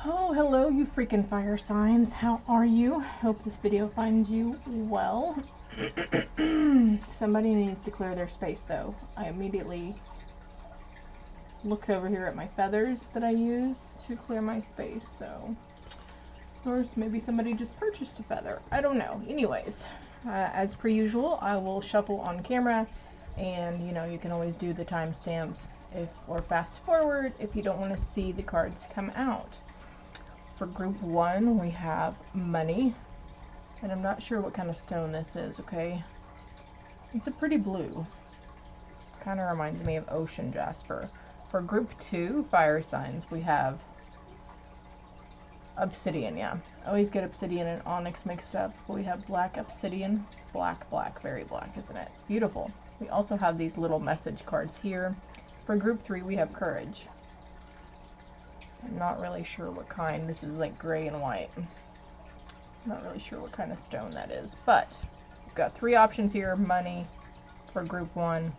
Oh, hello, you freaking fire signs. How are you? Hope this video finds you well. Somebody needs to clear their space, though. I immediately looked over here at my feathers that I use to clear my space, so... Or maybe somebody just purchased a feather. I don't know. Anyways, as per usual, I will shuffle on camera, and, you know, you can always do the timestamps or fast forward if you don't want to see the cards come out. For group 1, we have money, and I'm not sure what kind of stone this is, okay? It's a pretty blue. Kind of reminds me of ocean jasper. For group 2, fire signs, we have obsidian, yeah. I always get obsidian and onyx mixed up. We have black obsidian, black, very black, isn't it? It's beautiful. We also have these little message cards here. For group 3, we have courage. I'm not really sure what kind. This is like gray and white. I'm not really sure what kind of stone that is, but we've got 3 options here. Money for group 1,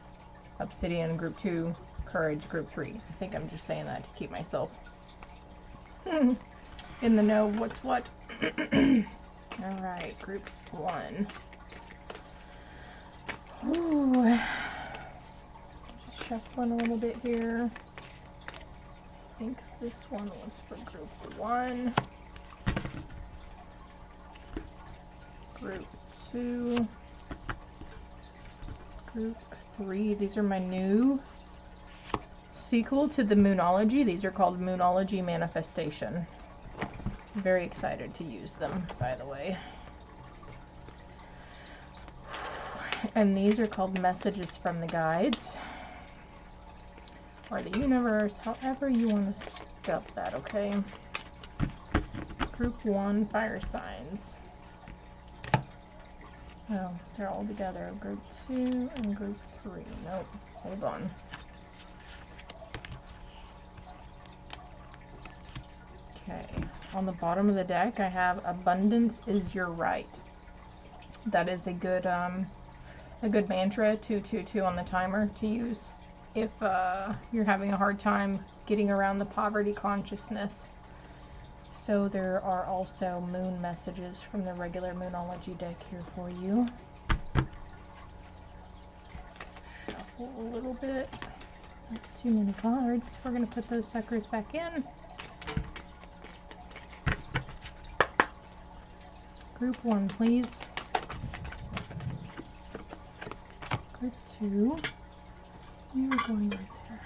obsidian group 2, courage group 3. I think I'm just saying that to keep myself in the know of what's what. Alright, group 1. Ooh. Just shuffling a little bit here. I think this one was for group 1, group 2, group 3. These are my new sequel to the Moonology. These are called Moonology Manifestation. I'm very excited to use them, by the way. And these are called Messages from the Guides. Or the universe, however you want to spell that, okay? Group 1, fire signs. Oh, they're all together. Group 2 and group 3. Nope, hold on. Okay, on the bottom of the deck I have abundance is your right. That is a good mantra, 222 on the timer to use if you're having a hard time getting around the poverty consciousness. So there are also moon messages from the regular Moonology deck here for you. Shuffle a little bit. That's too many cards. We're going to put those suckers back in. Group 1, please. Group 2. You're going right there.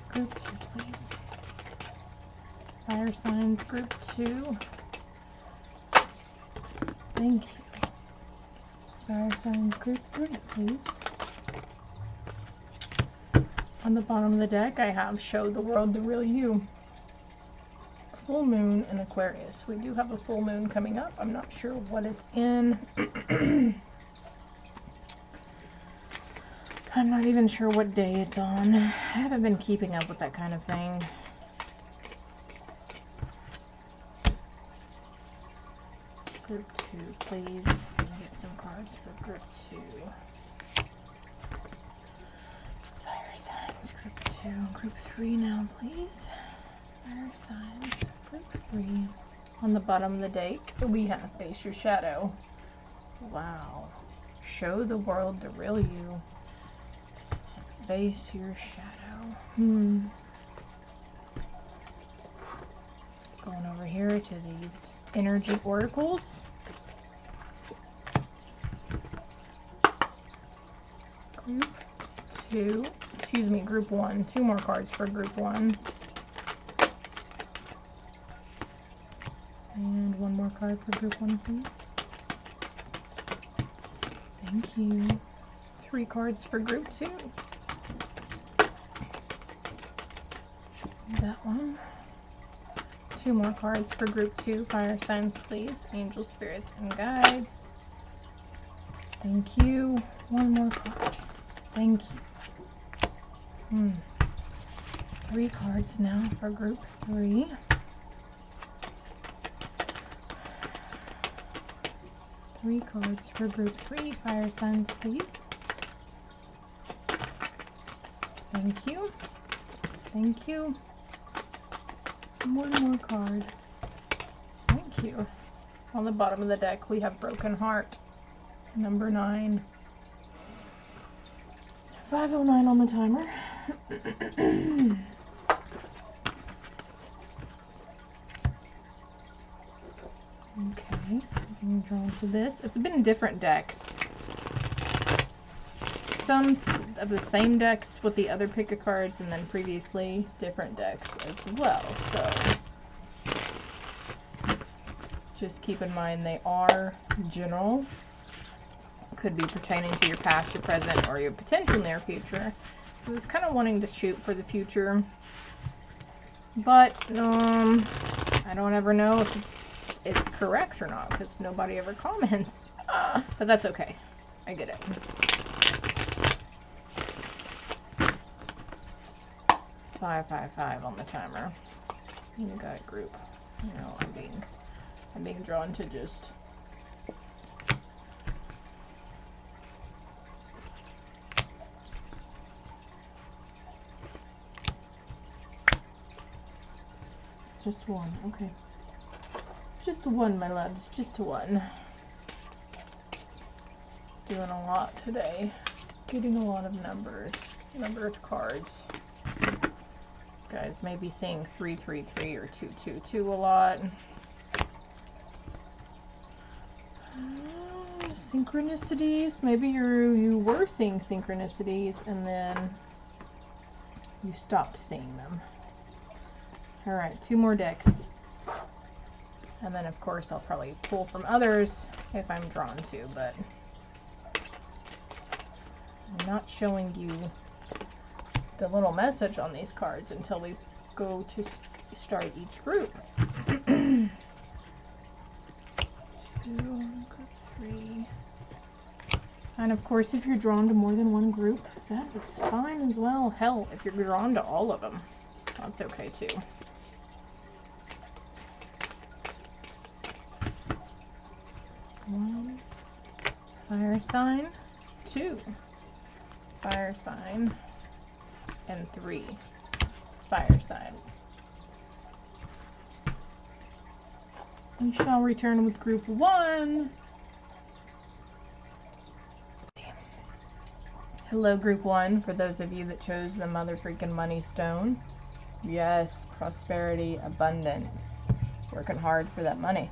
Group 2, please. Fire signs, group 2. Thank you. Fire signs, group 3, please. On the bottom of the deck, I have Show the World the Real You. Full moon in Aquarius. We do have a full moon coming up. I'm not sure what it's in. I'm not even sure what day it's on. I haven't been keeping up with that kind of thing. Group 2, please. I'm gonna get some cards for group 2. Fire signs, group 2. Group 3 now, please. Fire signs, group 3. On the bottom of the deck, we have Face Your Shadow. Wow. Show the world the real you. Face your shadow. Going over here to these energy oracles. Group 2, excuse me, group 1. 2 more cards for group 1. And 1 more card for group 1, please. Thank you. 3 cards for group 2. That one. 2 more cards for group 2. Fire signs, please. Angel, spirits, and guides. Thank you. 1 more card. Thank you. 3 cards now for group 3. 3 cards for group 3. Fire signs, please. Thank you. Thank you. One more card. Thank you. On the bottom of the deck, we have Broken Heart, number 9. 5:09 on the timer. Okay, I'm drawn to this. It's been different decks. Some of the same decks with the other pick of cards, and then previously different decks as well. So just keep in mind they are general. Could be pertaining to your past, your present, or your potential near future. I was kind of wanting to shoot for the future, but I don't ever know if it's correct or not because nobody ever comments. But that's okay. I get it. $5 on the timer. You got it, group. You know, I'm being drawn to just one. Okay. Just one, my loves. Just one. Doing a lot today. Getting a lot of numbered cards. Guys may be seeing 333 or 222 a lot. Synchronicities. Maybe you were seeing synchronicities and then you stopped seeing them. All right, 2 more decks. And then of course I'll probably pull from others if I'm drawn to, but I'm not showing you the little message on these cards until we go to start each group. 2, group 3. And of course, if you're drawn to more than one group, that is fine as well. Hell, if you're drawn to all of them, that's okay too. 1, fire sign, 2, fire sign, and 3, fire sign. We shall return with group 1. Hello, group 1, for those of you that chose the mother freaking money stone. Yes, prosperity, abundance, working hard for that money.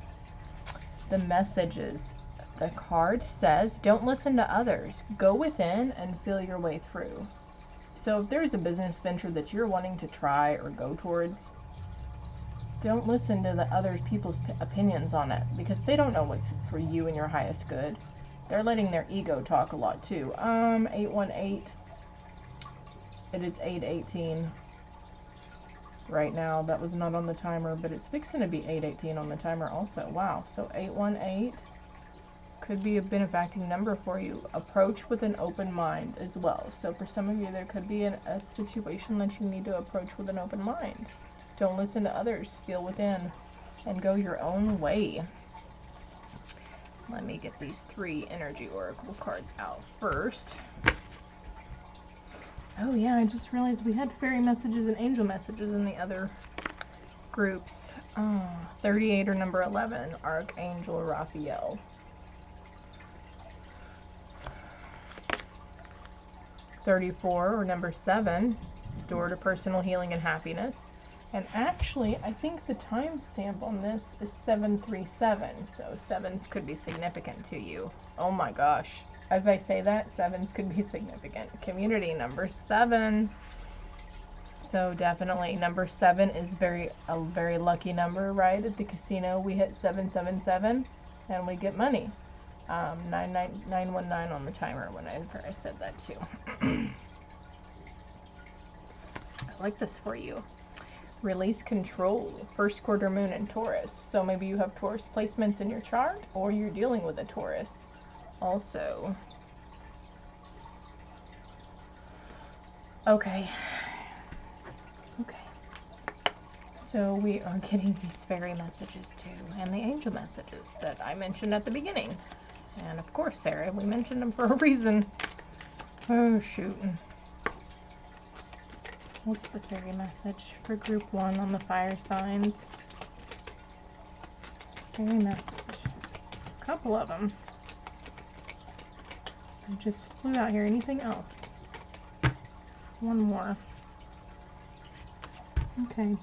The messages. The card says, don't listen to others. Go within and feel your way through. So if there's a business venture that you're wanting to try or go towards, don't listen to the other people's opinions on it because they don't know what's for you and your highest good. They're letting their ego talk a lot too. 818. It is 8:18 right now. That was not on the timer, but it's fixing to be 8:18 on the timer also. Wow. So 818 could be a benefacting number for you. Approach with an open mind as well. So for some of you, there could be a situation that you need to approach with an open mind. Don't listen to others. Feel within and go your own way. Let me get these 3 energy oracle cards out first. Oh yeah, I just realized we had fairy messages and angel messages in the other groups. 38 or number 11, Archangel Raphael. 34 or number 7, door to personal healing and happiness. And actually, I think the timestamp on this is 737, so 7s could be significant to you. Oh my gosh. As I say that, 7s could be significant. Community number 7. So definitely number 7 is a very lucky number, right? At the casino, we hit 777 and we get money. 919 on the timer whenever I said that too. I like this for you. Release control. First quarter moon in Taurus. So maybe you have Taurus placements in your chart or you're dealing with a Taurus also. Okay. So we are getting these fairy messages too, and the angel messages that I mentioned at the beginning. And of course, Sarah, we mentioned them for a reason. Oh, shoot. What's the fairy message for group 1 on the fire signs? Fairy message. A couple of them. I just flew out here. Anything else? One more. Okay.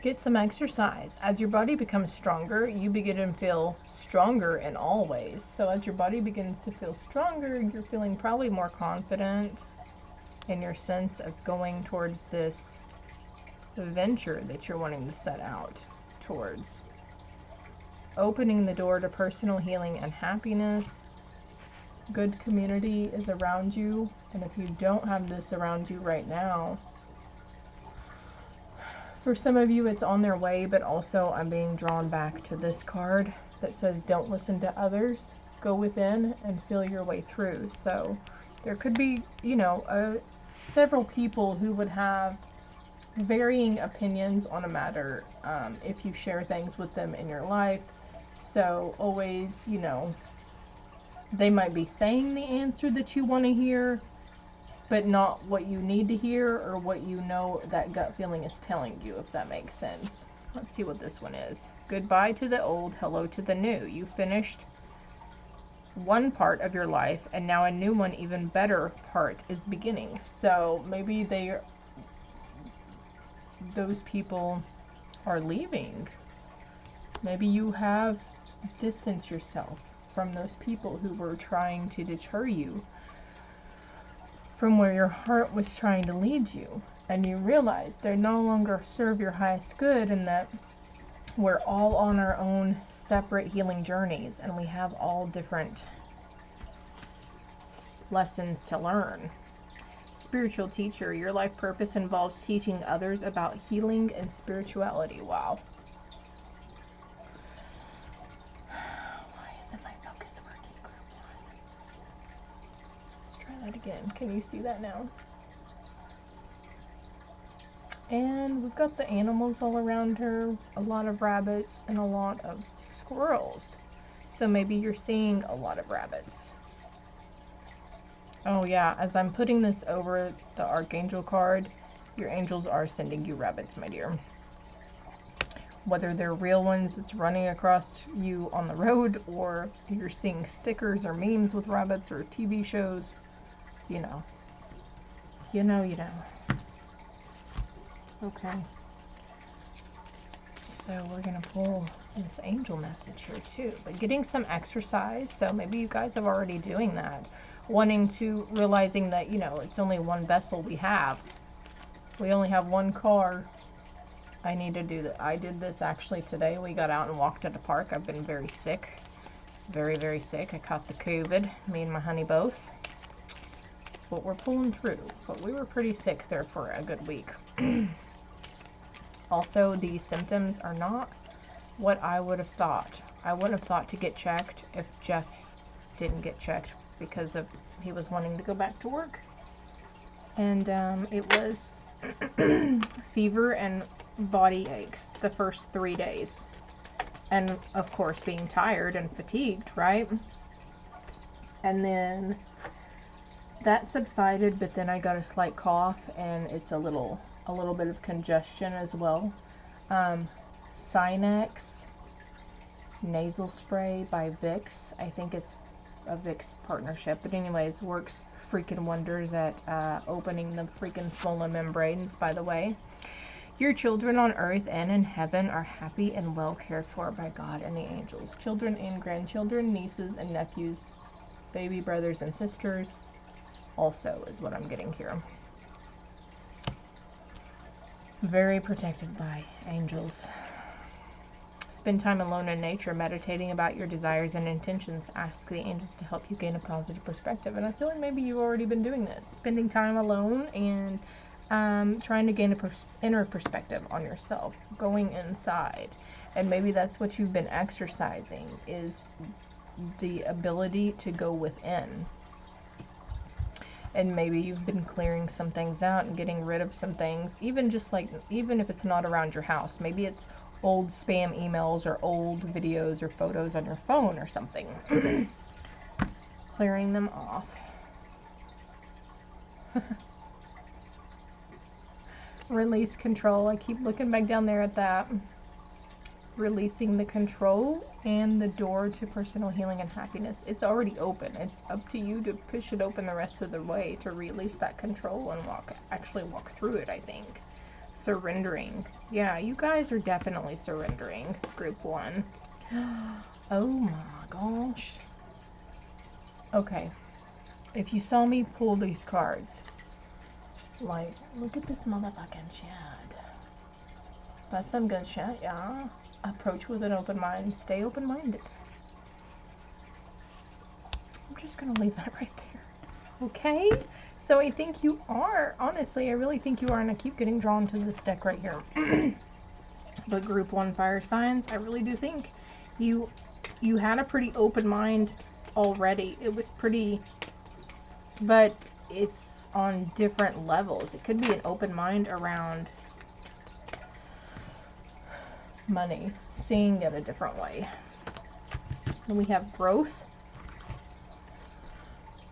Get some exercise. As your body becomes stronger, you begin to feel stronger in all ways. So as your body begins to feel stronger, you're feeling probably more confident in your sense of going towards this venture that you're wanting to set out towards. Opening the door to personal healing and happiness. Good community is around you, and if you don't have this around you right now, for some of you it's on their way, but also I'm being drawn back to this card that says don't listen to others, go within and feel your way through. So there could be, you know, several people who would have varying opinions on a matter if you share things with them in your life. So always, you know, they might be saying the answer that you want to hear, but not what you need to hear or what you know that gut feeling is telling you, if that makes sense. Let's see what this one is. Goodbye to the old, hello to the new. You finished one part of your life, and now a new one, even better part, is beginning. So maybe those people are leaving. Maybe you have distanced yourself from those people who were trying to deter you from where your heart was trying to lead you, and you realize they no longer serve your highest good, and that we're all on our own separate healing journeys, and we have all different lessons to learn. Spiritual teacher, your life purpose involves teaching others about healing and spirituality. Wow. Why isn't my focus working, group 1? Let's try that again. Can you see that now? And we've got the animals all around her, a lot of rabbits and a lot of squirrels. So maybe you're seeing a lot of rabbits. Oh yeah, as I'm putting this over the Archangel card, your angels are sending you rabbits, my dear. Whether they're real ones that's running across you on the road, or you're seeing stickers or memes with rabbits or TV shows, you know. You know. Okay. So we're going to pull this angel message here too. But getting some exercise, so maybe you guys are already doing that. Realizing that, you know, it's only one vessel we have. We only have one car. I need to do that. I did this actually today. We got out and walked at the park. I've been very sick. Very, very sick. I caught the COVID. Me and my honey both. But we're pulling through. But we were pretty sick there for a good week. Also, these symptoms are not what I would have thought. I would have thought to get checked if Jeff didn't get checked because of he was wanting to go back to work. And it was fever and body aches the first 3 days. And of course being tired and fatigued, right? And then that subsided, but then I got a slight cough, and it's a little bit of congestion as well. Sinex nasal spray by Vicks. I think it's a Vicks partnership, but anyways, works freaking wonders at opening the freaking swollen membranes, by the way. Your children on earth and in heaven are happy and well cared for by God and the angels. Children and grandchildren, nieces and nephews, baby brothers and sisters also is what I'm getting here. Very protected by angels. Spend time alone in nature, meditating about your desires and intentions. Ask the angels to help you gain a positive perspective. And I feel like maybe you've already been doing this. Spending time alone and trying to gain an inner perspective on yourself. Going inside. And maybe that's what you've been exercising, is the ability to go within. And maybe you've been clearing some things out and getting rid of some things, even if it's not around your house. Maybe it's old spam emails or old videos or photos on your phone or something. Clearing them off. Release control. I keep looking back down there at that. Releasing the control and the door to personal healing and happiness. It's already open. It's up to you to push it open the rest of the way to release that control and actually walk through it, I think. Surrendering. Yeah, you guys are definitely surrendering, group 1. Oh my gosh. Okay. If you saw me pull these cards, like, look at this motherfucking shit. That's some good shit, yeah. Approach with an open mind. Stay open-minded. I'm just going to leave that right there. Okay? So I think you are. Honestly, I really think you are. And I keep getting drawn to this deck right here. But group 1 fire signs, I really do think you had a pretty open mind already. It was pretty... But it's on different levels. It could be an open mind around... money, seeing it a different way. And we have growth.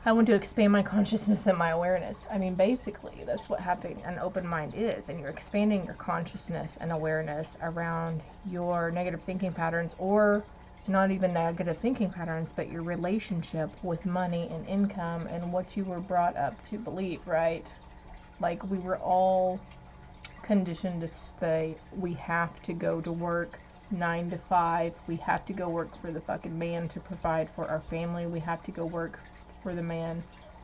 I want to expand my consciousness and my awareness. I mean, basically, that's what having an open mind is. And you're expanding your consciousness and awareness around your negative thinking patterns, or not even negative thinking patterns, but your relationship with money and income and what you were brought up to believe, right? Like, we were all conditioned to say we have to go to work 9 to 5. We have to go work for the fucking man to provide for our family. We have to go work for the man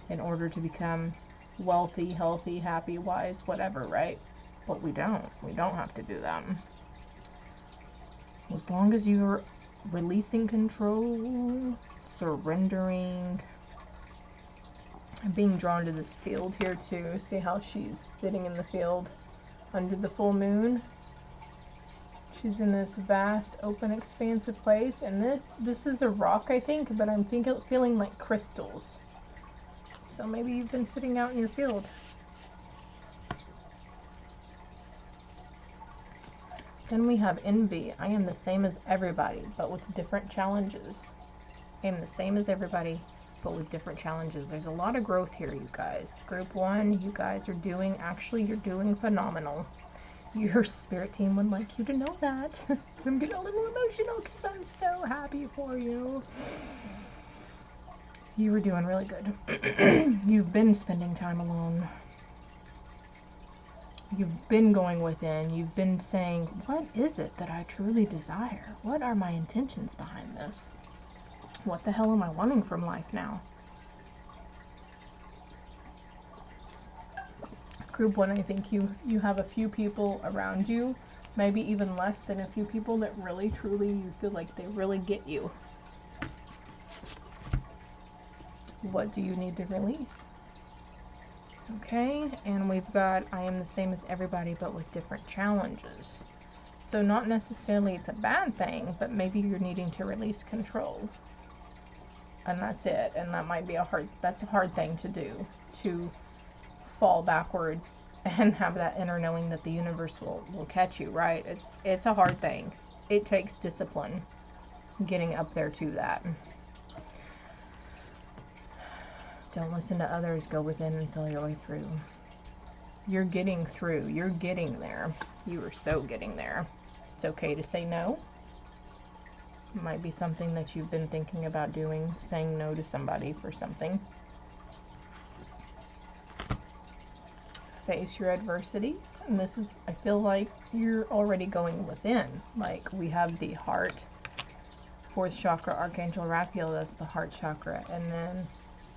in order to become wealthy, healthy, happy, wise, whatever, right? But we don't. We don't have to do that. As long as you're releasing control, surrendering. I'm being drawn to this field here too. See how she's sitting in the field under the full moon. She's in this vast, open, expansive place, and this is a rock, I think, but I'm feeling like crystals. So maybe you've been sitting out in your field. Then we have envy. I am the same as everybody, but with different challenges. I am the same as everybody, but with different challenges. There's a lot of growth here, you guys. Group 1, you guys are doing, actually, you're doing phenomenal. Your spirit team would like you to know that. I'm getting a little emotional because I'm so happy for you. You were doing really good. You've been spending time alone. You've been going within. You've been saying, what is it that I truly desire? What are my intentions behind this? What the hell am I wanting from life now? Group 1, I think you have a few people around you, maybe even less than a few people that really, truly, you feel like they really get you. What do you need to release? Okay, and we've got, I am the same as everybody, but with different challenges. So not necessarily it's a bad thing, but maybe you're needing to release control. And that's it. And that might be that's a hard thing to do, to fall backwards and have that inner knowing that the universe will catch you, right? It's a hard thing. It takes discipline getting up there to that. Don't listen to others. Go within and feel your way through. You're getting through. You're getting there. You are so getting there. It's okay to say no. It might be something that you've been thinking about doing, saying no to somebody for something. Face your adversities. And this is, I feel like you're already going within. Like, we have the heart, 4th chakra, Archangel Raphael, that's the heart chakra. And then,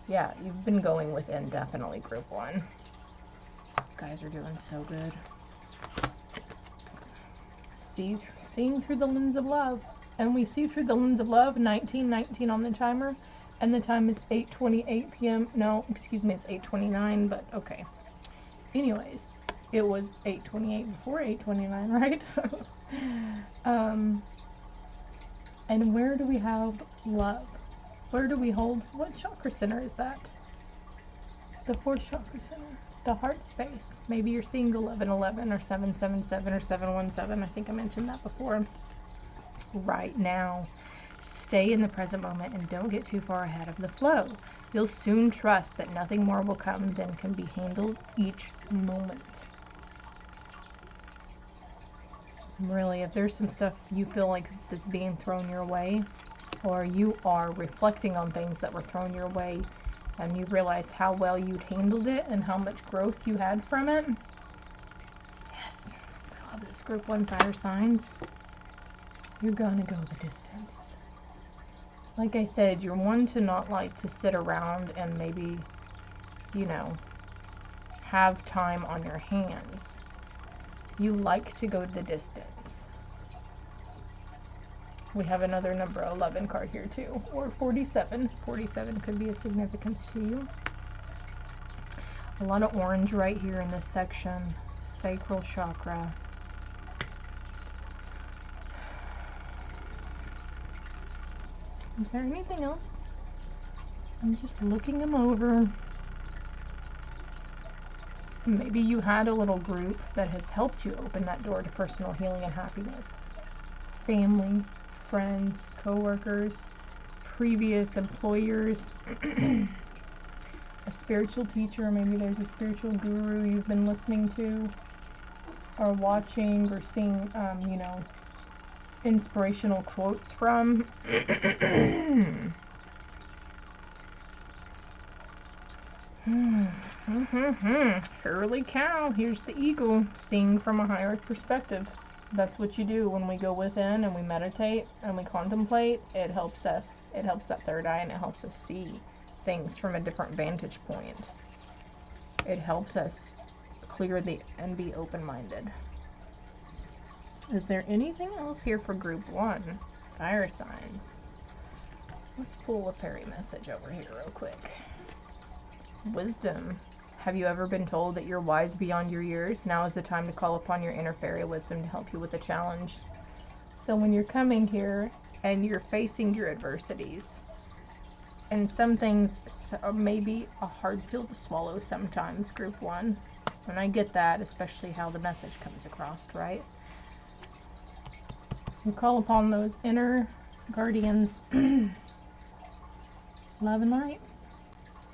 yeah, you've been going within, definitely, group 1. You guys are doing so good. Seeing through the lens of love. And we see through the lens of love, 1919 on the timer. And the time is 8:28 p.m. No, excuse me, it's 8:29, but okay. Anyways, it was 8:28 before 8:29, right? And where do we have love? Where do we hold? What chakra center is that? The 4th chakra center. The heart space. Maybe you're seeing 1111 or 777 or 717. I think I mentioned that before. Right now, stay in the present moment and don't get too far ahead of the flow. You'll soon trust that nothing more will come than can be handled each moment. Really, if there's some stuff you feel like that's being thrown your way, or you are reflecting on things that were thrown your way, and you realized how well you'd handled it and how much growth you had from it. Yes, I love this group 1 fire signs. You're gonna go the distance. Like I said, you're one to not like to sit around and maybe, you know, have time on your hands. You like to go the distance. We have another number 11 card here too, or 47. 47 could be a significance to you. A lot of orange right here in this section. Sacral chakra. Is there anything else? I'm just looking them over. Maybe you had a little group that has helped you open that door to personal healing and happiness. Family, friends, co-workers, previous employers, a spiritual teacher. Maybe there's a spiritual guru you've been listening to or watching or seeing, you know, inspirational quotes from. Holy cow, here's the eagle, seeing from a higher perspective. That's what you do when we go within and we meditate and we contemplate. It helps us. It helps that third eye, and it helps us see things from a different vantage point. It helps us clear and be open-minded. Is there anything else here for group 1? Fire signs. Let's pull a fairy message over here real quick. Wisdom. Have you ever been told that you're wise beyond your years? Now is the time to call upon your inner fairy wisdom to help you with the challenge. So when you're coming here and you're facing your adversities, and some things may be a hard pill to swallow sometimes, group 1, and I get that, especially how the message comes across, right? You call upon those inner guardians, love and light.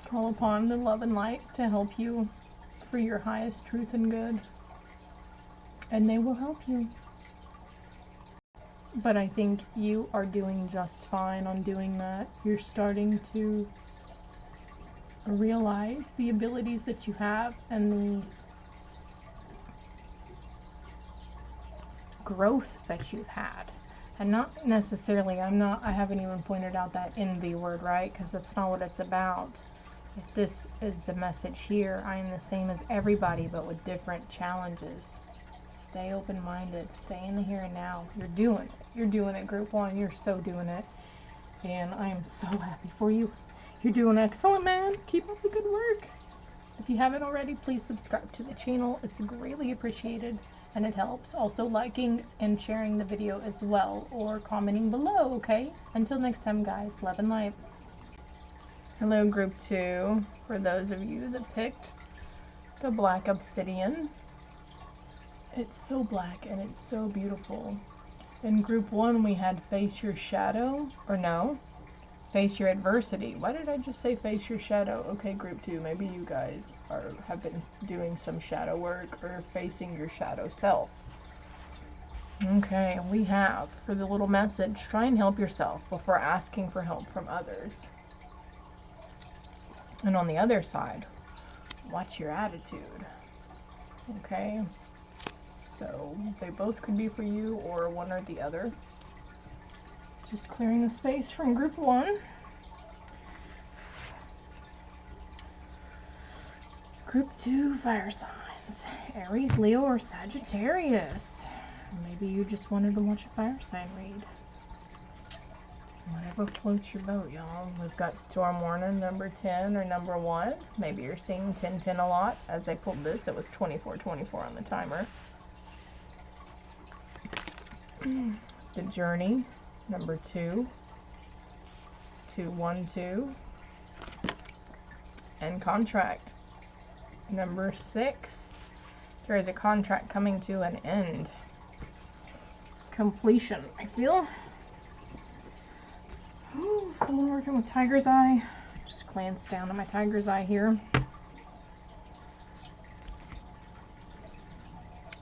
Call upon the love and light to help you for your highest truth and good. And they will help you. But I think you are doing just fine on doing that. You're starting to realize the abilities that you have and the growth that you've had. And not necessarily, I haven't even pointed out that envy word, right? Because that's not what it's about. If this is the message here, I am the same as everybody, but with different challenges. Stay open-minded. Stay in the here and now. You're doing it. You're doing it, group 1. You're so doing it. And I am so happy for you. You're doing excellent, man. Keep up the good work. If you haven't already, please subscribe to the channel. It's greatly appreciated, and it helps. Also liking and sharing the video as well, or commenting below, okay? Until next time, guys. Love and light. Hello, group 2. For those of you that picked the black obsidian, it's so black and it's so beautiful. In group 1, we had face your shadow, or no, face your adversity. Why did I just say face your shadow? Okay, group 2, maybe you guys have been doing some shadow work or facing your shadow self. Okay, we have, for the little message, try and help yourself before asking for help from others. And on the other side, watch your attitude. Okay, so they both could be for you or one or the other. Just clearing the space from group 1. Group 2, fire signs. Aries, Leo, or Sagittarius. Maybe you just wanted to watch a fire sign read. Whatever floats your boat, y'all. We've got storm warning number 10 or number 1. Maybe you're seeing 1010 a lot. As I pulled this, it was 2424 on the timer. The journey, number 2, 212, and contract, number 6. There is a contract coming to an end. Completion, I feel. Ooh, someone working with tiger's eye. Just glance down at my tiger's eye here.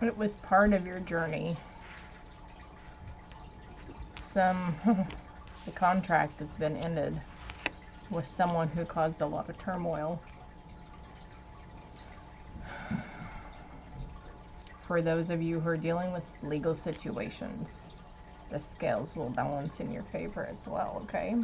It was part of your journey. some the contract that's been ended with someone who caused a lot of turmoil. For those of you who are dealing with legal situations, the scales will balance in your favor as well, okay?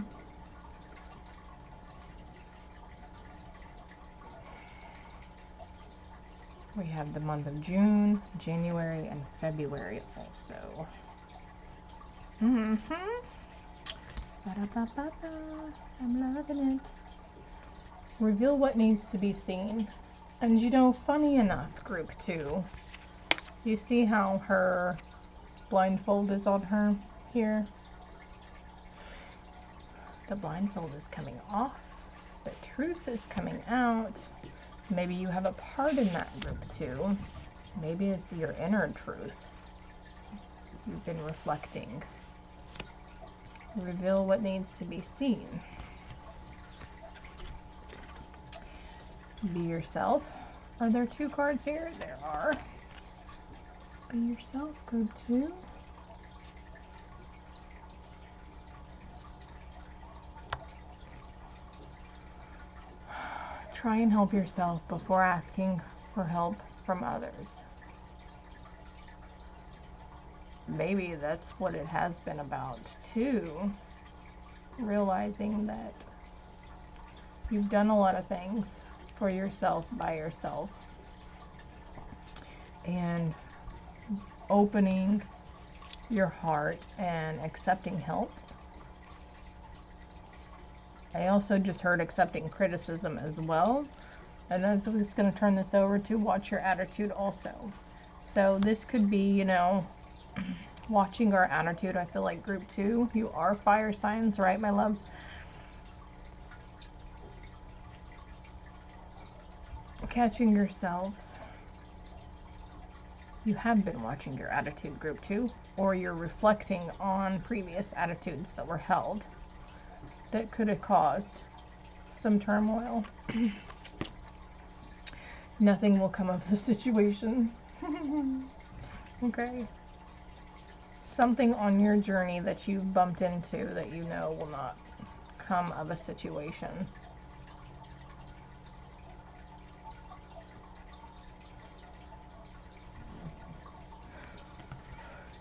We have the month of June, January, and February also. Ba-da-ba-ba-ba. I'm loving it. Reveal what needs to be seen. And you know, funny enough, group 2, you see how her blindfold is on her here? The blindfold is coming off. The truth is coming out. Maybe you have a part in that group 2. Maybe it's your inner truth you've been reflecting. Reveal what needs to be seen. Be yourself. Are there 2 cards here? There are. Be yourself, group 2. Try and help yourself before asking for help from others. Maybe that's what it has been about too. Realizing that you've done a lot of things for yourself by yourself. And opening your heart and accepting help. I also just heard accepting criticism as well. And I'm just going to turn this over to watch your attitude also. So this could be, you know, watching our attitude. I feel like group 2, you are fire signs, right, my loves? Catching yourself. You have been watching your attitude, group 2, or you're reflecting on previous attitudes that were held that could have caused some turmoil. Nothing will come of the situation. Okay. Something on your journey that you've bumped into that you know will not come of a situation.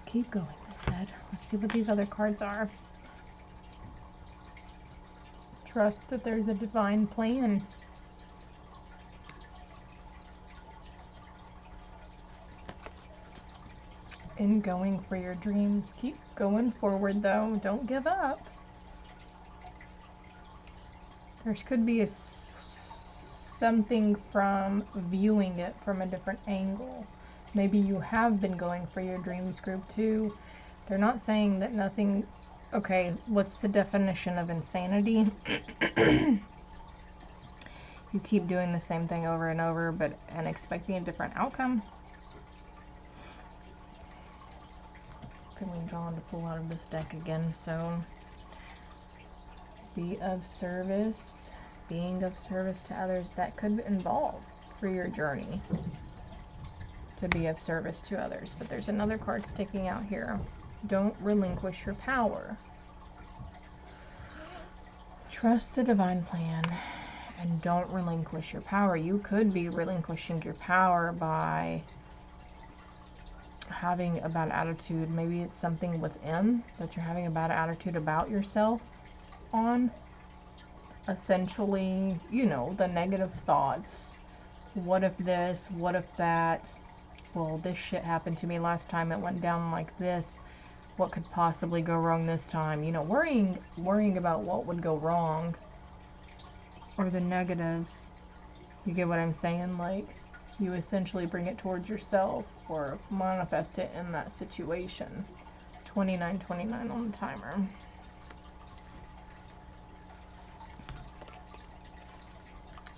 Keep going, I said. Let's see what these other cards are. Trust that there's a divine plan. In going for your dreams. Keep going forward though. Don't give up. There could be something from viewing it from a different angle. Maybe you have been going for your dreams, group 2. They're not saying that nothing... Okay, what's the definition of insanity? You keep doing the same thing over and over, and expecting a different outcome. Feeling drawn to pull out of this deck again, so... Be of service. Being of service to others. That could involve for your journey to be of service to others. But there's another card sticking out here. Don't relinquish your power. Trust the divine plan and don't relinquish your power. You could be relinquishing your power by having a bad attitude. Maybe it's something within that you're having a bad attitude about yourself on. Essentially, you know, the negative thoughts. What if this? What if that? Well, this shit happened to me last time. It went down like this. What could possibly go wrong this time? You know, worrying about what would go wrong or the negatives. You get what I'm saying? Like, you essentially bring it towards yourself or manifest it in that situation. 2929 on the timer.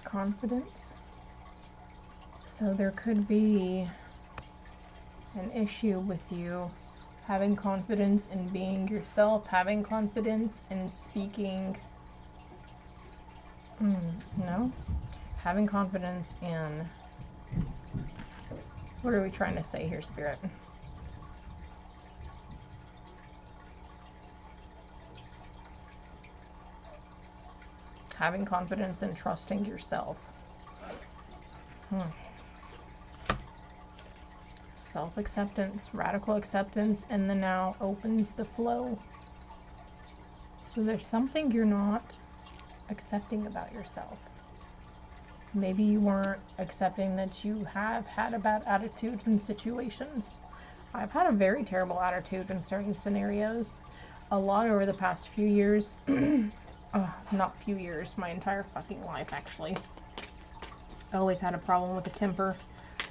Confidence. So there could be an issue with you having confidence in being yourself, having confidence in speaking, no, having confidence in, what are we trying to say here, Spirit? having confidence and trusting yourself. Self-acceptance, radical acceptance, and the now opens the flow. So there's something you're not accepting about yourself. Maybe you weren't accepting that you have had a bad attitude in situations. I've had a very terrible attitude in certain scenarios. A lot over the past few years. Not few years, my entire fucking life, actually. I always had a problem with the temper.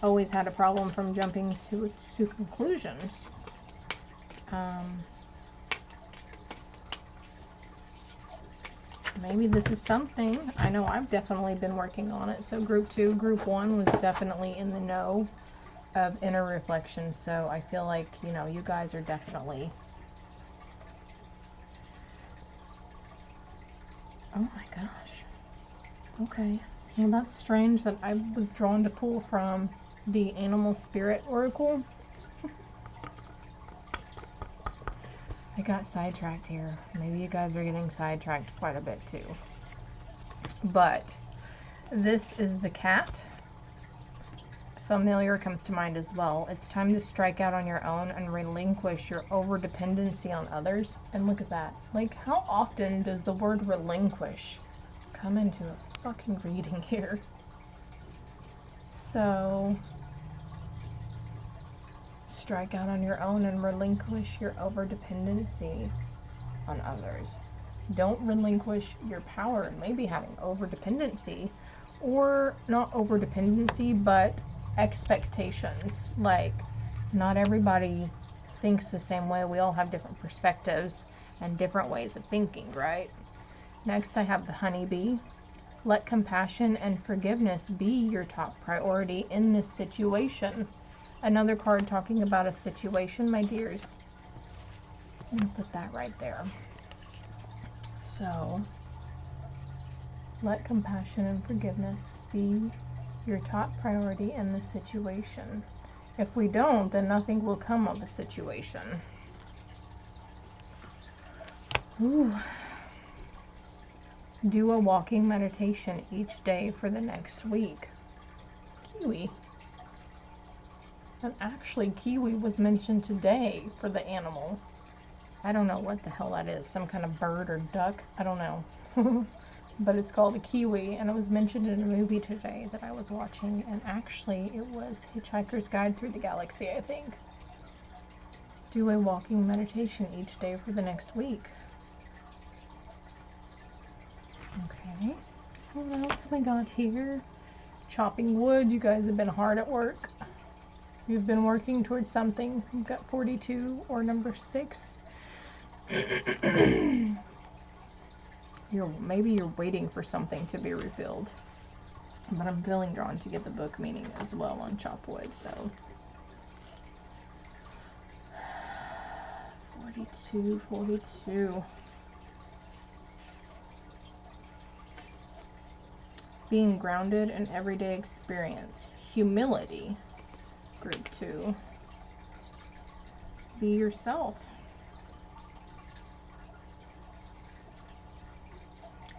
Always had a problem from jumping to conclusions. Maybe this is something. I know I've definitely been working on it. So group 2, group 1 was definitely in the know of inner reflection. So I feel like, you know, you guys are definitely... Oh my gosh. Okay. Well, that's strange that I was drawn to pull from the Animal Spirit Oracle. I got sidetracked here. Maybe you guys are getting sidetracked quite a bit too. But this is the cat. Familiar comes to mind as well. It's time to strike out on your own and relinquish your over-dependency on others. And look at that. Like, how often does the word relinquish come into a fucking reading here? So, strike out on your own and relinquish your over-dependency on others. Don't relinquish your power and maybe having over-dependency, or not over-dependency, but expectations. Like, not everybody thinks the same way. We all have different perspectives and different ways of thinking, right? Next, I have the honeybee. Let compassion and forgiveness be your top priority in this situation. Another card talking about a situation, my dears. I'm going to put that right there. So, let compassion and forgiveness be your top priority in this situation. If we don't, then nothing will come of the situation. Ooh. Do a walking meditation each day for the next week. Kiwi. And actually, kiwi was mentioned today for the animal. I don't know what the hell that is. Some kind of bird or duck. I don't know. But it's called a kiwi, and it was mentioned in a movie today that I was watching, and actually it was Hitchhiker's Guide Through the Galaxy, I think. Do a walking meditation each day for the next week. Okay, what else we got here? Chopping wood. You guys have been hard at work. You've been working towards something. You've got 42 or number 6. Maybe you're waiting for something to be refilled. But I'm feeling drawn to get the book meaning as well on chop wood, so. 42. Being grounded in everyday experience. Humility. Group 2. Be yourself.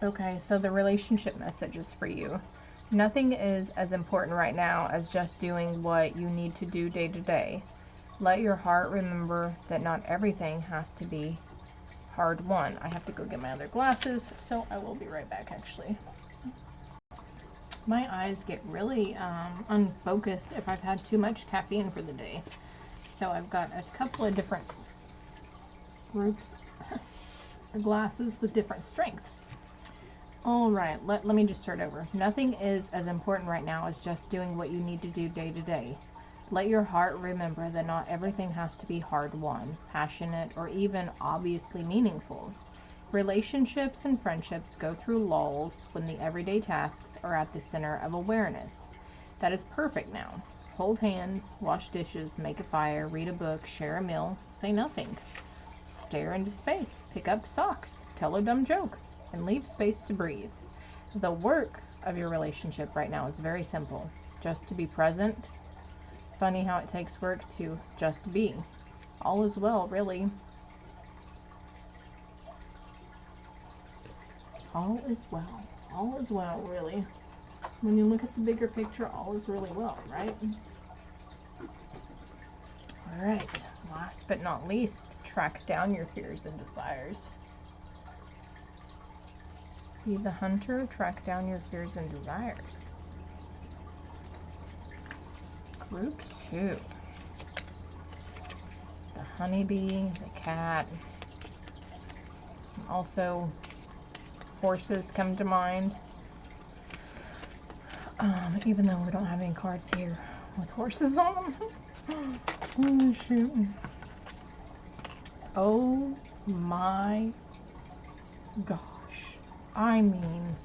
Okay, so the relationship message is for you. Nothing is as important right now as just doing what you need to do day to day. Let your heart remember that not everything has to be hard won. I have to go get my other glasses, so I will be right back actually. My eyes get really unfocused if I've had too much caffeine for the day. So I've got a couple of different groups of glasses with different strengths. All right, let me just start over. Nothing is as important right now as just doing what you need to do day to day. Let your heart remember that not everything has to be hard won, passionate, or even obviously meaningful. Relationships and friendships go through lulls when the everyday tasks are at the center of awareness. That is perfect now. Hold hands, wash dishes, make a fire, read a book, share a meal, say nothing. Stare into space, pick up socks, tell a dumb joke, and leave space to breathe. The work of your relationship right now is very simple. Just to be present. Funny how it takes work to just be. All is well, really. All is well. All is well, really. When you look at the bigger picture, all is really well, right? All right, last but not least, track down your fears and desires. Be the hunter, track down your fears and desires. Group 2. The honeybee, the cat. Also, horses come to mind. Even though we don't have any cards here with horses on them. Oh, shoot. Oh my gosh. I mean,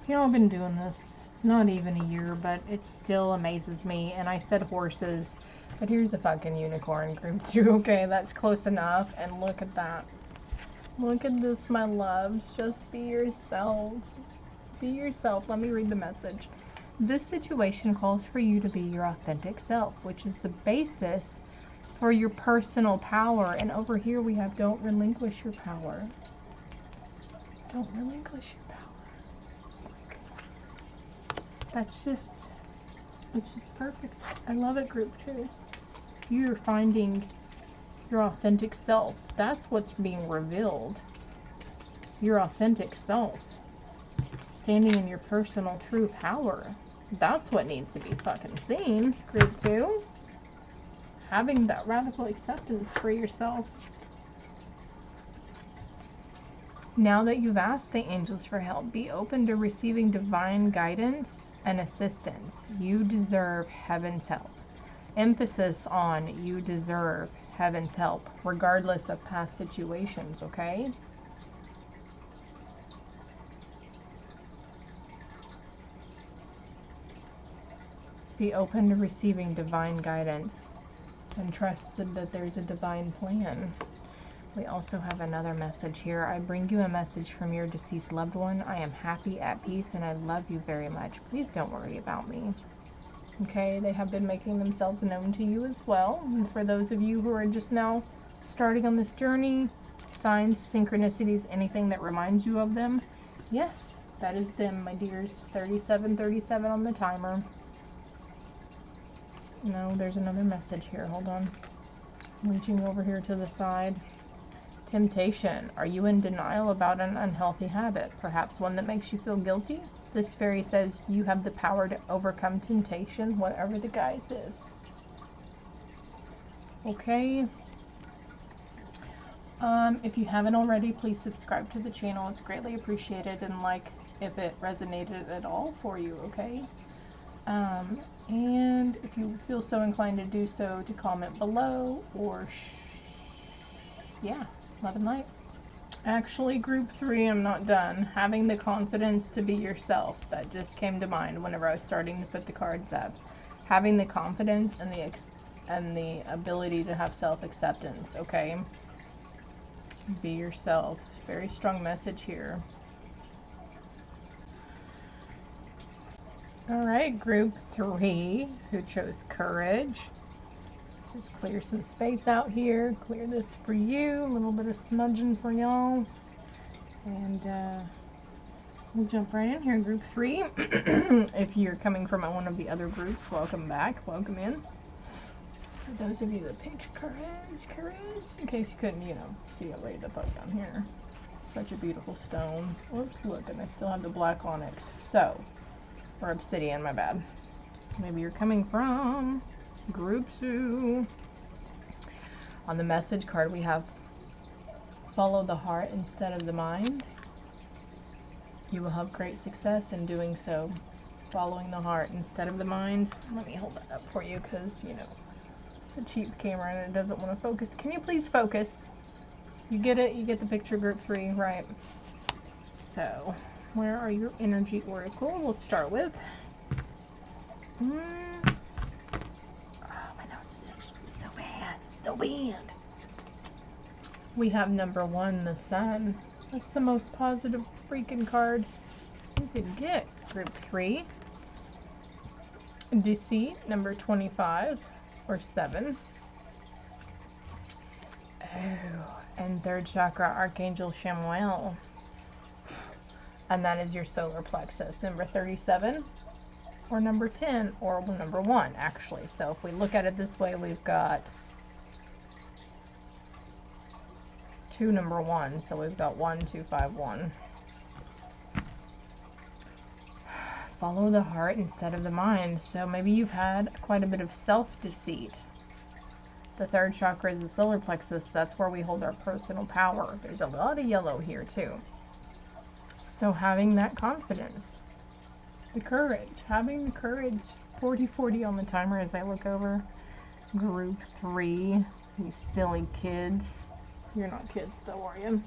you know, I've been doing this not even a year, but it still amazes me. And I said horses, but here's a fucking unicorn, group 2. Okay, that's close enough. And look at that. Look at this, my loves. Just be yourself. Be yourself. Let me read the message. This situation calls for you to be your authentic self, which is the basis for your personal power. And over here we have don't relinquish your power. Don't relinquish your power. Oh my goodness. That's just, it's just perfect. I love it, group 2. You're finding your authentic self. That's what's being revealed. Your authentic self. Standing in your personal true power. That's what needs to be fucking seen, group 2. Having that radical acceptance for yourself. Now that you've asked the angels for help, be open to receiving divine guidance and assistance. You deserve heaven's help. Emphasis on you deserve heaven's help, regardless of past situations, okay? Be open to receiving divine guidance and trust that there's a divine plan. We also have another message here. I bring you a message from your deceased loved one. I am happy, at peace, and I love you very much. Please don't worry about me. Okay, they have been making themselves known to you as well. And for those of you who are just now starting on this journey, signs, synchronicities, anything that reminds you of them, yes, that is them, my dears. 3737 on the timer. No, there's another message here. Hold on. Reaching over here to the side. Temptation. Are you in denial about an unhealthy habit? Perhaps one that makes you feel guilty? This fairy says you have the power to overcome temptation, whatever the guise is. Okay. If you haven't already, please subscribe to the channel. It's greatly appreciated, and like if it resonated at all for you, okay? And if you feel so inclined to do so, to comment below, or yeah, love and light. Actually, group 3, I'm not done. Having the confidence to be yourself. That just came to mind whenever I was starting to put the cards up. Having the confidence and the ability to have self-acceptance, okay? Be yourself. Very strong message here. Alright, group 3, who chose courage. Just clear some space out here. Clear this for you. A little bit of smudging for y'all. And we'll jump right in here, group 3. If you're coming from one of the other groups, welcome back. Welcome in. For those of you that picked courage, in case you couldn't, you know, see it laid the fuck down here. Such a beautiful stone. Whoops, look, and I still have the black onyx. So, or obsidian, my bad. Maybe you're coming from group 2. On the message card we have follow the heart instead of the mind. You will have great success in doing so. Following the heart instead of the mind. Let me hold that up for you because, you know, it's a cheap camera and it doesn't want to focus. Can you please focus? You get it? You get the picture, group 3, right? So, where are your energy oracle? We'll start with. Oh, my nose is itching so bad. So bad. We have number 1, the sun. That's the most positive freaking card you could get. Group 3. Deceit, number 25, or 7. Oh, and 3rd chakra, Archangel Chamuel. and that is your solar plexus. Number 37 or number 10 or number 1, actually. So if we look at it this way, we've got 2 number 1, so we've got 1, 2, 5, 1. Follow the heart instead of the mind. So maybe you've had quite a bit of self-deceit. The 3rd chakra is the solar plexus. That's where we hold our personal power. There's a lot of yellow here too. So having that confidence, the courage, having the courage. 40/40 on the timer as I look over. Group 3, you silly kids. You're not kids though, are you?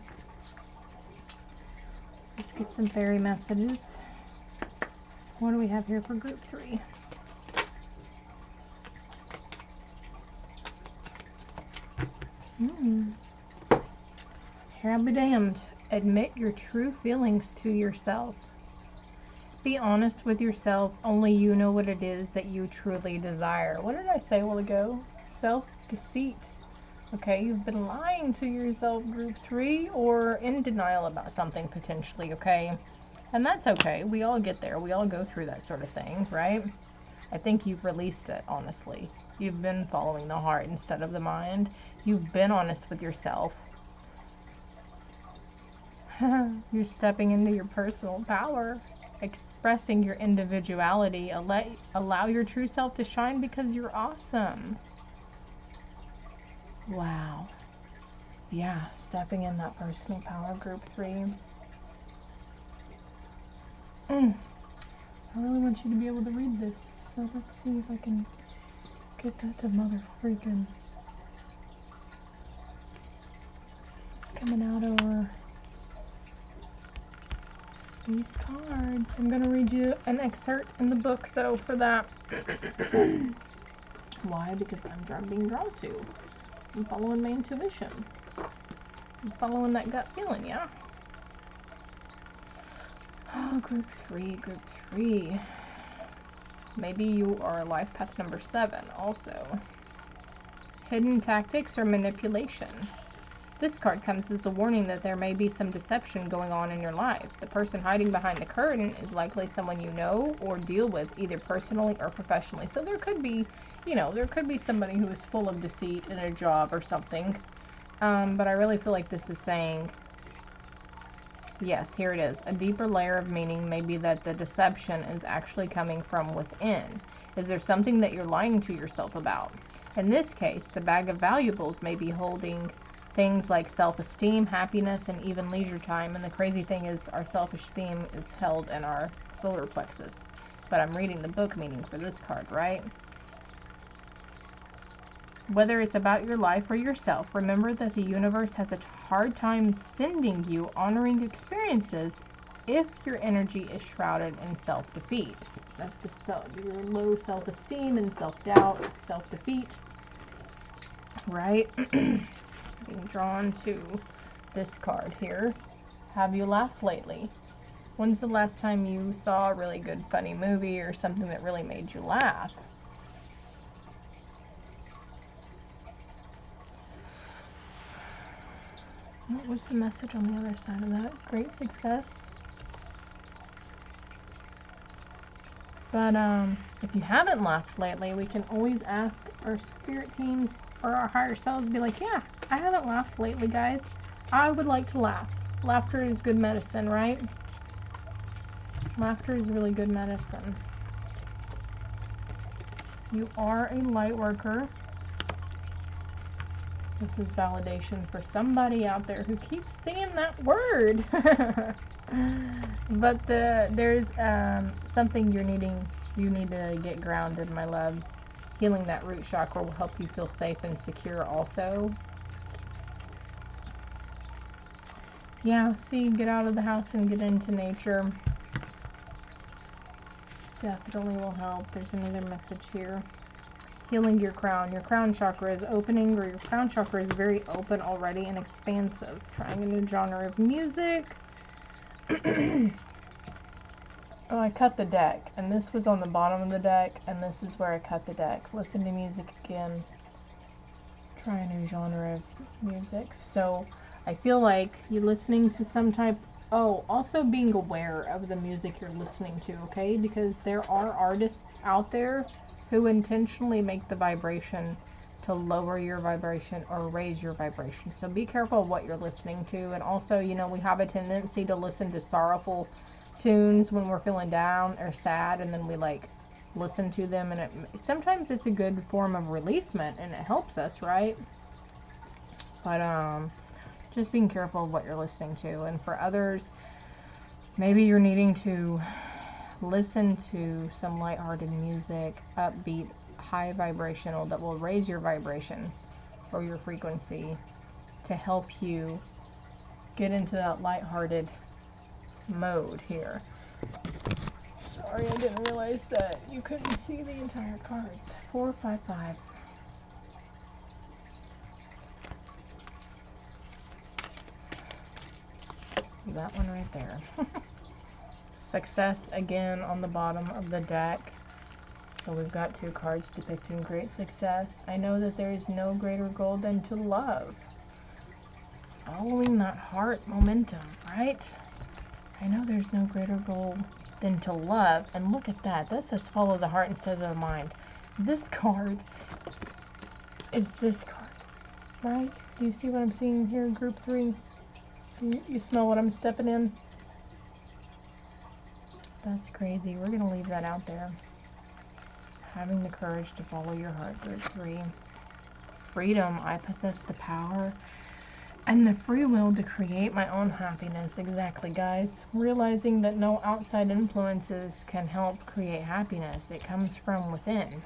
Let's get some fairy messages. What do we have here for group 3? Here I'll be damned. Admit your true feelings to yourself. Be honest with yourself. Only you know what it is that you truly desire. What did I say a while ago? Self-deceit. Okay, you've been lying to yourself, group 3, or in denial about something potentially, okay? And that's okay. We all get there. We all go through that sort of thing, right? I think you've released it, honestly. You've been following the heart instead of the mind. You've been honest with yourself. You're stepping into your personal power, expressing your individuality. Allow your true self to shine because you're awesome. Wow. Yeah, stepping in that personal power, group 3. I really want you to be able to read this, so let's see if I can get that to mother freaking. It's coming out over these cards. I'm going to read you an excerpt in the book, though, for that. Why? Because I'm being drawn to. I'm following my intuition. I'm following that gut feeling, yeah? Oh, group 3, group 3. Maybe you are life path number 7 also. Hidden tactics or manipulation. This card comes as a warning that there may be some deception going on in your life. The person hiding behind the curtain is likely someone you know or deal with either personally or professionally. So there could be, there could be somebody who is full of deceit in a job or something. But I really feel like this is saying, yes, here it is. A deeper layer of meaning may be that the deception is actually coming from within. Is there something that you're lying to yourself about? In this case, the bag of valuables may be holding things like self-esteem, happiness, and even leisure time. And the crazy thing is our self-esteem is held in our solar plexus. But I'm reading the book meaning for this card, right? Whether it's about your life or yourself, remember that the universe has a hard time sending you honoring experiences if your energy is shrouded in self-defeat. That's your low self-esteem and self-doubt, self-defeat, right? Being drawn to this card here. Have you laughed lately? When's the last time you saw a really good funny movie or something that really made you laugh? What was the message on the other side of that? Great success. But if you haven't laughed lately, we can always ask our spirit teams or our higher selves, be like, yeah, I haven't laughed lately, guys. I would like to laugh. Laughter is good medicine, right? Laughter is really good medicine. You are a light worker. This is validation for somebody out there who keeps saying that word. But there's something you need to get grounded, my loves. Healing that root chakra will help you feel safe and secure also. Yeah, see, get out of the house and get into nature. Definitely will help. There's another message here. Healing your crown. Your crown chakra is opening, or your crown chakra is very open already and expansive. Trying a new genre of music. Oh, I cut the deck, and this was on the bottom of the deck, and this is where I cut the deck. Listen to music again. Try a new genre of music. So I feel like you're listening to some type Oh, also being aware of the music you're listening to, okay? Because there are artists out there who intentionally make the vibration to lower your vibration or raise your vibration. So be careful of what you're listening to. And also, you know, we have a tendency to listen to sorrowful tunes when we're feeling down or sad, and then we like listen to them, and sometimes it's a good form of releasement and it helps us, right? But just being careful of what you're listening to. And for others, maybe you're needing to listen to some lighthearted music, upbeat, high vibrational, that will raise your vibration or your frequency to help you get into that lighthearted mode here. Sorry, I didn't realize that you couldn't see the entire cards. 4, 5, 5. That one right there. Success again on the bottom of the deck. So we've got 2 cards depicting great success. I know that there is no greater goal than to love. Following that heart momentum, right? I know there's no greater goal than to love. And look at that. That says follow the heart instead of the mind. This card is this card, right? Do you see what I'm seeing here, group 3? You smell what I'm stepping in? That's crazy. We're going to leave that out there. Having the courage to follow your heart, group 3. Freedom. I possess the power and the free will to create my own happiness. Exactly, guys. Realizing that no outside influences can help create happiness. It comes from within.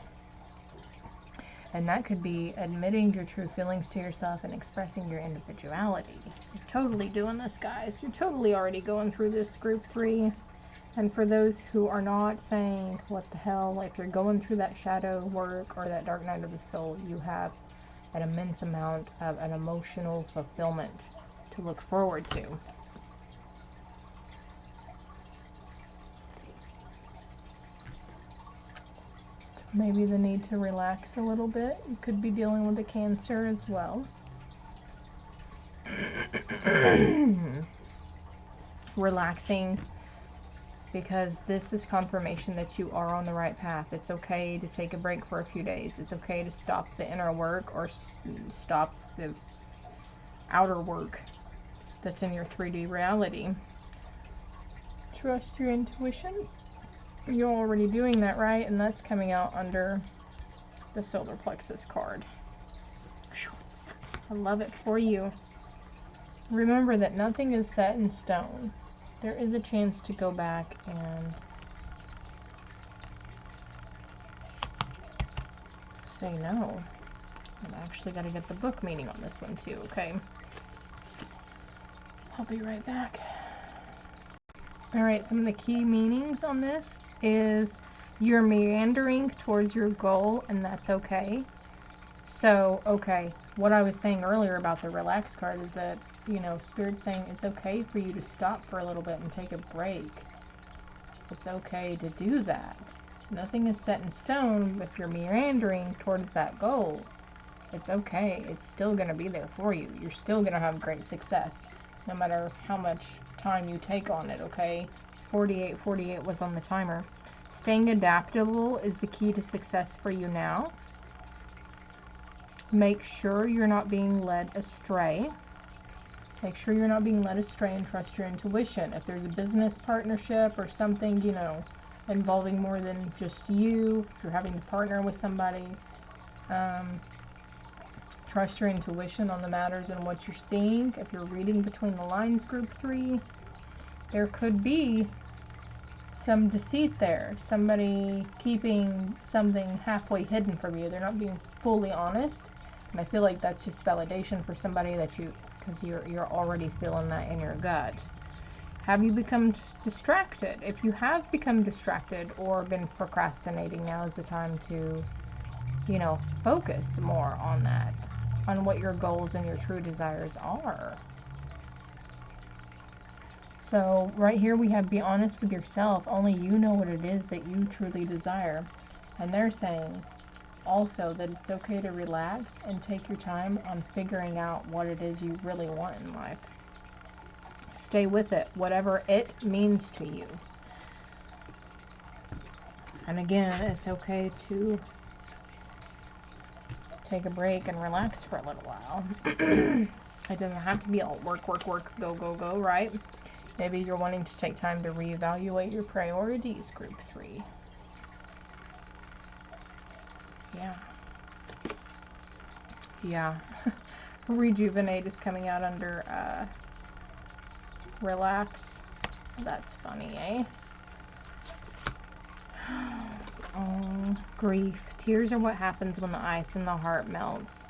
And that could be admitting your true feelings to yourself and expressing your individuality. You're totally doing this, guys. You're totally already going through this, group 3. And for those who are not saying, what the hell, if you're going through that shadow work or that dark night of the soul, you have an immense amount of an emotional fulfillment to look forward to. Maybe the need to relax a little bit. You could be dealing with a Cancer as well. Relaxing, because this is confirmation that you are on the right path. It's okay to take a break for a few days. It's okay to stop the inner work or stop the outer work that's in your 3D reality. Trust your intuition. You're already doing that, right? And that's coming out under the solar plexus card. I love it for you. Remember that nothing is set in stone. There is a chance to go back and say no. I've actually got to get the book meaning on this one too, okay? I'll be right back. Alright, some of the key meanings on this is you're meandering towards your goal, and that's okay. So, okay, what I was saying earlier about the relax card is that, you know, Spirit's saying it's okay for you to stop for a little bit and take a break. It's okay to do that. Nothing is set in stone. If you're meandering towards that goal, it's okay. It's still going to be there for you. You're still going to have great success, no matter how much time you take on it, okay? 48 was on the timer. Staying adaptable is the key to success for you now. Make sure you're not being led astray. Make sure you're not being led astray, and trust your intuition. If there's a business partnership or something, you know, involving more than just you, if you're having to partner with somebody, trust your intuition on the matters and what you're seeing. If you're reading between the lines, group 3, there could be some deceit there. Somebody keeping something halfway hidden from you. They're not being fully honest. And I feel like that's just validation for somebody that because you're already feeling that in your gut. Have you become distracted? If you have become distracted or been procrastinating, now is the time to, you know, focus more on that, on what your goals and your true desires are. So right here we have be honest with yourself. Only you know what it is that you truly desire. And they're saying also that it's okay to relax and take your time on figuring out what it is you really want in life. Stay with it, whatever it means to you. And again, it's okay to take a break and relax for a little while. It doesn't have to be all work, work, work, go, go, go, right? Maybe you're wanting to take time to reevaluate your priorities, group 3. Yeah. Yeah. Rejuvenate is coming out under relax. That's funny, eh? Oh, grief. Tears are what happens when the ice in the heart melts.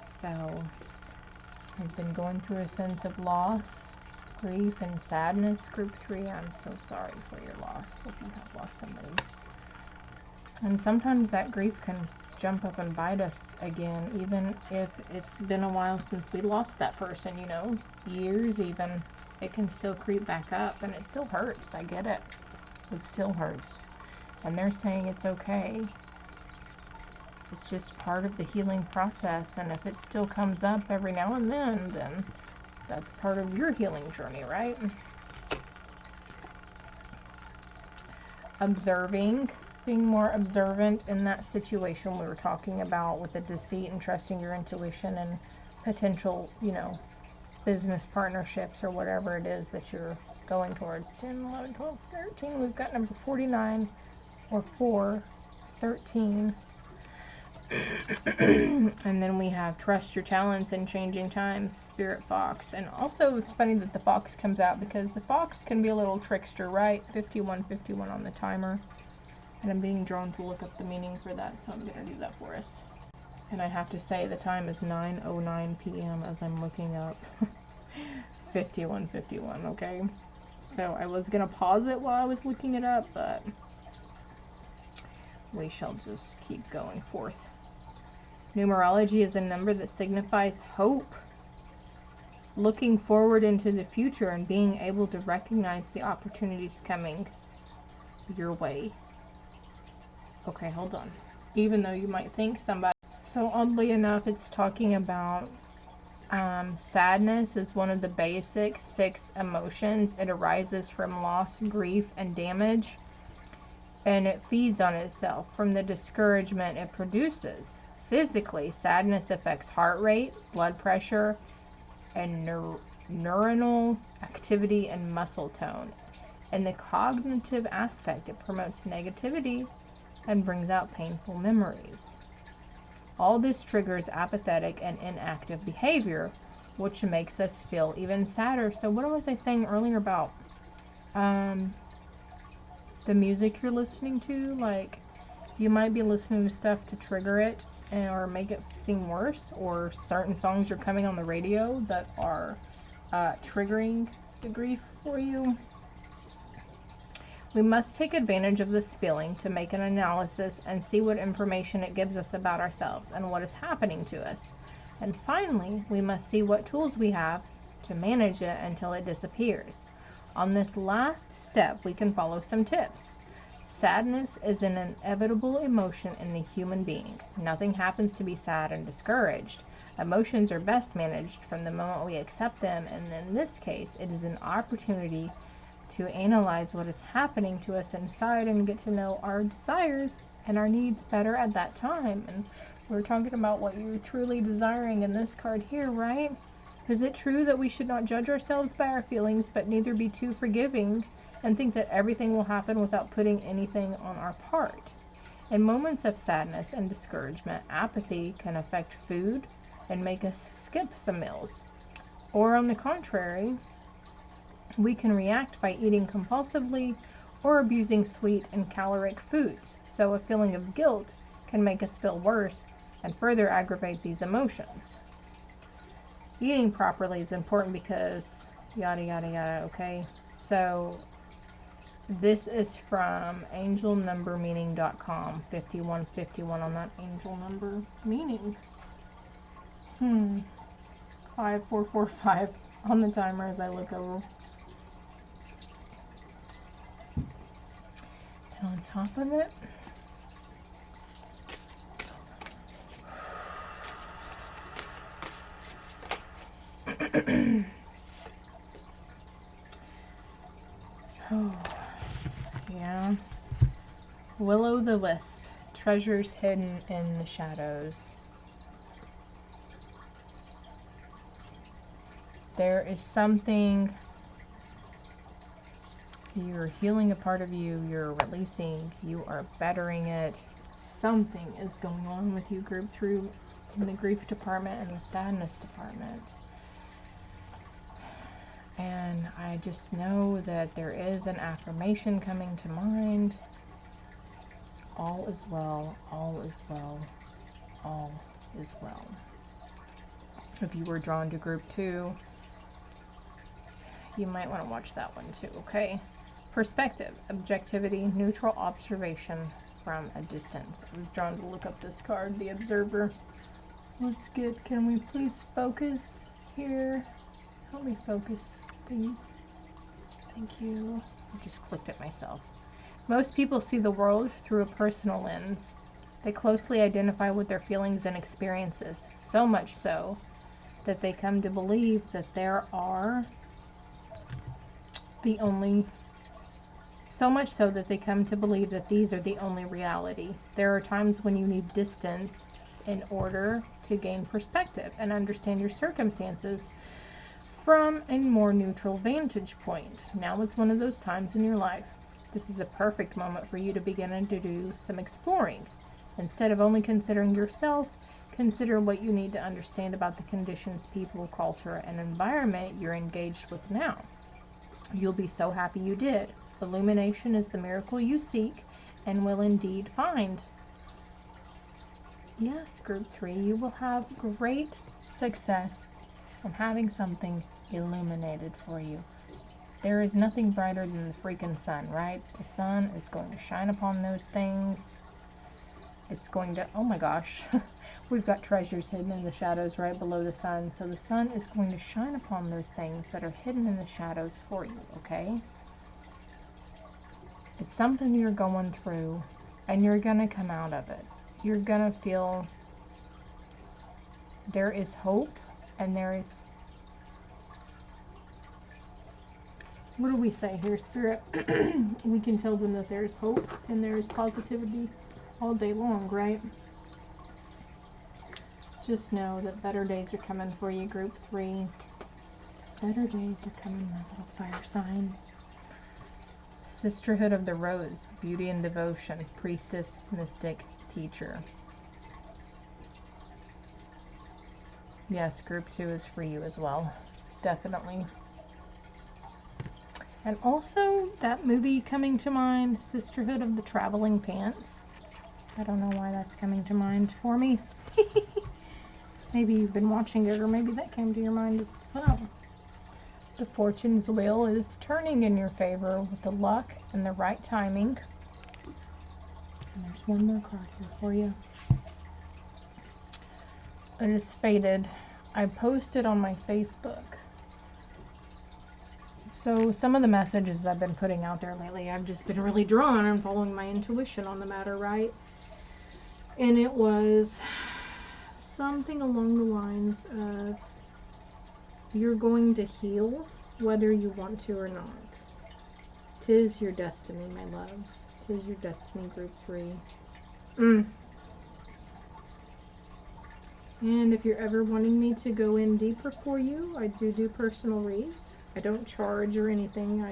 So, I've been going through a sense of loss, grief, and sadness. Group 3, I'm so sorry for your loss if you have lost somebody. And sometimes that grief can jump up and bite us again, even if it's been a while since we lost that person, you know, years even. It can still creep back up, and it still hurts. I get it. It still hurts. And they're saying it's okay. It's just part of the healing process, and if it still comes up every now and then that's part of your healing journey, right? Observing, being more observant in that situation we were talking about with the deceit and trusting your intuition and potential, you know, business partnerships or whatever it is that you're going towards. 10, 11, 12, 13. We've got number 49 or 4, 13. And then we have trust your talents in changing times, Spirit Fox. And also it's funny that the fox comes out because the fox can be a little trickster, right? 5151 on the timer. And I'm being drawn to look up the meaning for that, so I'm going to do that for us. And I have to say the time is 9:09 p.m. as I'm looking up 5151, okay? So I was going to pause it while I was looking it up, but we shall just keep going forth. Numerology is a number that signifies hope, looking forward into the future and being able to recognize the opportunities coming your way. Okay, hold on. Even though you might think somebody... So oddly enough, it's talking about sadness is one of the basic 6 emotions. It arises from loss, grief, and damage. And it feeds on itself from the discouragement it produces. Physically, sadness affects heart rate, blood pressure, and neuronal activity and muscle tone. In the cognitive aspect, it promotes negativity and brings out painful memories. All this triggers apathetic and inactive behavior, which makes us feel even sadder. So what was I saying earlier about the music you're listening to? Like, you might be listening to stuff to trigger it or make it seem worse, or certain songs are coming on the radio that are triggering the grief for you. We must take advantage of this feeling to make an analysis and see what information it gives us about ourselves and what is happening to us. And finally, we must see what tools we have to manage it until it disappears. On this last step, we can follow some tips. Sadness is an inevitable emotion in the human being. Nothing happens to be sad and discouraged. Emotions are best managed from the moment we accept them, and in this case, it is an opportunity to analyze what is happening to us inside and get to know our desires and our needs better at that time. And we're talking about what you're truly desiring in this card here, right? Is it true that we should not judge ourselves by our feelings, but neither be too forgiving and think that everything will happen without putting anything on our part? In moments of sadness and discouragement, apathy can affect food and make us skip some meals. Or on the contrary, we can react by eating compulsively or abusing sweet and caloric foods. So a feeling of guilt can make us feel worse and further aggravate these emotions. Eating properly is important because yada yada yada, okay? So this is from angelnumbermeaning.com, 5151 on that angel number meaning. 5445 on the timer as I look over. And on top of it, Will-o'-the-wisp. Treasures hidden in the shadows. There is something, you're healing a part of you, you're releasing, you are bettering it. Something is going on with you, group 3, in the grief department and the sadness department. And I just know that there is an affirmation coming to mind. All is well, all is well, all is well. If you were drawn to group 2, you might want to watch that one too, okay? Perspective, objectivity, neutral observation from a distance. I was drawn to look up this card, the Observer. Let's get, can we please focus here? Help me focus, please. Thank you. I just clicked it myself. Most people see the world through a personal lens. They closely identify with their feelings and experiences, so much so that they come to believe that there are the only, so much so that they come to believe that these are the only reality. There are times when you need distance in order to gain perspective and understand your circumstances from a more neutral vantage point. Now is one of those times in your life. This is a perfect moment for you to begin to do some exploring. Instead of only considering yourself, consider what you need to understand about the conditions, people, culture, and environment you're engaged with now. You'll be so happy you did. Illumination is the miracle you seek and will indeed find. Yes, group 3, you will have great success from having something illuminated for you. There is nothing brighter than the freaking sun, right? The sun is going to shine upon those things. It's going to, oh my gosh, we've got treasures hidden in the shadows right below the sun. So the sun is going to shine upon those things that are hidden in the shadows for you, okay? It's something you're going through, and you're going to come out of it. You're going to feel there is hope, and there is, what do we say here, Spirit? We can tell them that there is hope and there is positivity all day long, right? Just know that better days are coming for you, group 3. Better days are coming, my little fire signs. Sisterhood of the Rose, beauty and devotion, priestess, mystic, teacher. Yes, group 2 is for you as well. Definitely. And also that movie coming to mind, Sisterhood of the Traveling Pants. I don't know why that's coming to mind for me. Maybe you've been watching it, or maybe that came to your mind as well. The fortune's wheel is turning in your favor with the luck and the right timing. And there's one more card here for you. It is faded. I posted on my Facebook. So some of the messages I've been putting out there lately, I've just been really drawn and following my intuition on the matter, right? And it was something along the lines of, you're going to heal whether you want to or not. 'Tis your destiny, my loves. 'Tis your destiny, group 3. And if you're ever wanting me to go in deeper for you, I do personal reads. I don't charge or anything.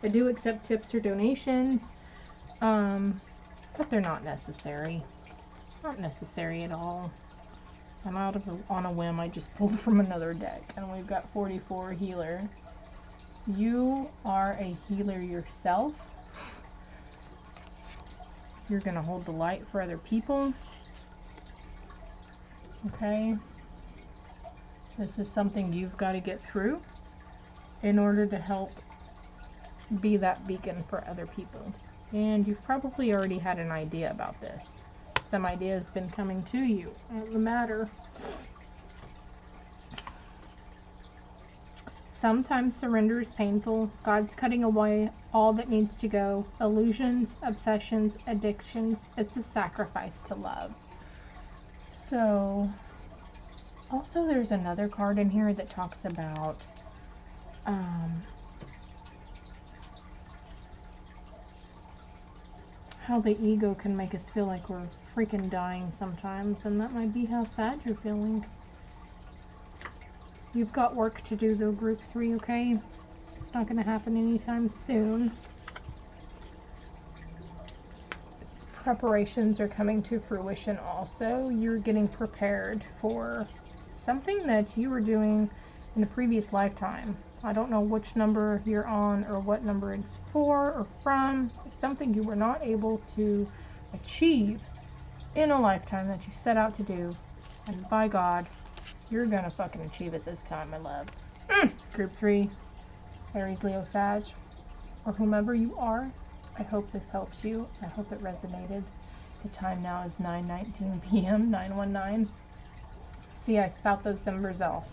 I do accept tips or donations, but they're not necessary. Not necessary at all. I'm on a whim. I just pulled from another deck, and we've got 44 healer. You are a healer yourself. You're going to hold the light for other people. Okay? This is something you've got to get through in order to help be that beacon for other people. And you've probably already had an idea about this. Some idea has been coming to you on the matter. Sometimes surrender is painful. God's cutting away all that needs to go. Illusions, obsessions, addictions. It's a sacrifice to love. So, also there's another card in here that talks about how the ego can make us feel like we're freaking dying sometimes, and that might be how sad you're feeling. You've got work to do though, group 3, okay? It's not going to happen anytime soon. Preparations are coming to fruition also. You're getting prepared for something that you were doing in a previous lifetime. I don't know which number you're on or what number it's for or from. It's something you were not able to achieve in a lifetime that you set out to do. And by God, you're gonna fucking achieve it this time, my love. Group 3, Aries, Leo, Sag, or whomever you are. I hope this helps you. I hope it resonated. The time now is 9:19 p.m., 919. See, I spout those numbers off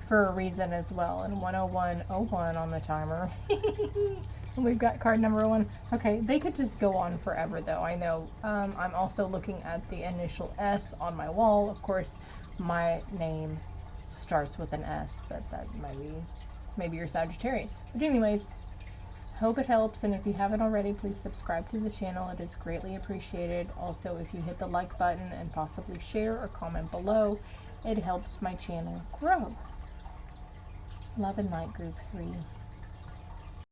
for a reason as well. And 10101 on the timer. We've got card number 1. Okay, they could just go on forever though. I know. I'm also looking at the initial S on my wall. Of course, my name starts with an S, but that might be, maybe you're Sagittarius. But anyways, hope it helps, and if you haven't already, please subscribe to the channel. It is greatly appreciated. Also, if you hit the like button and possibly share or comment below, it helps my channel grow. Love and light, group 3.